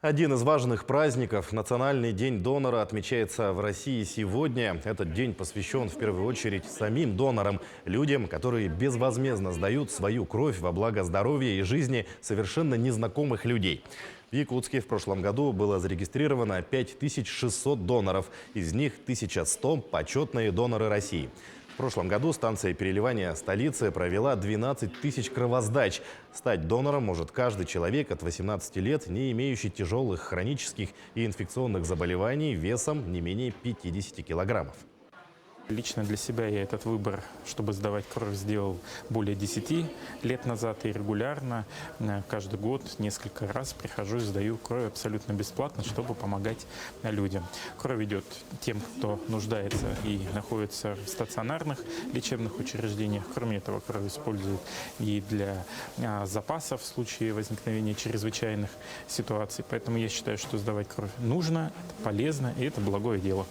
Один из важных праздников – Национальный день донора – отмечается в России сегодня. Этот день посвящен в первую очередь самим донорам, людям, которые безвозмездно сдают свою кровь во благо здоровья и жизни совершенно незнакомых людей. В Якутске в прошлом году было зарегистрировано 5600 доноров, из них 1100 – почетные доноры России. В прошлом году станция переливания столицы провела 12 тысяч кровоздач. Стать донором может каждый человек от 18 лет, не имеющий тяжелых хронических и инфекционных заболеваний весом не менее 50 килограммов. Лично для себя я этот выбор, чтобы сдавать кровь, сделал более 10 лет назад и регулярно, каждый год, несколько раз прихожу и сдаю кровь абсолютно бесплатно, чтобы помогать людям. Кровь идет тем, кто нуждается и находится в стационарных лечебных учреждениях. Кроме этого, кровь используют и для запасов в случае возникновения чрезвычайных ситуаций. Поэтому я считаю, что сдавать кровь нужно, это полезно и это благое дело.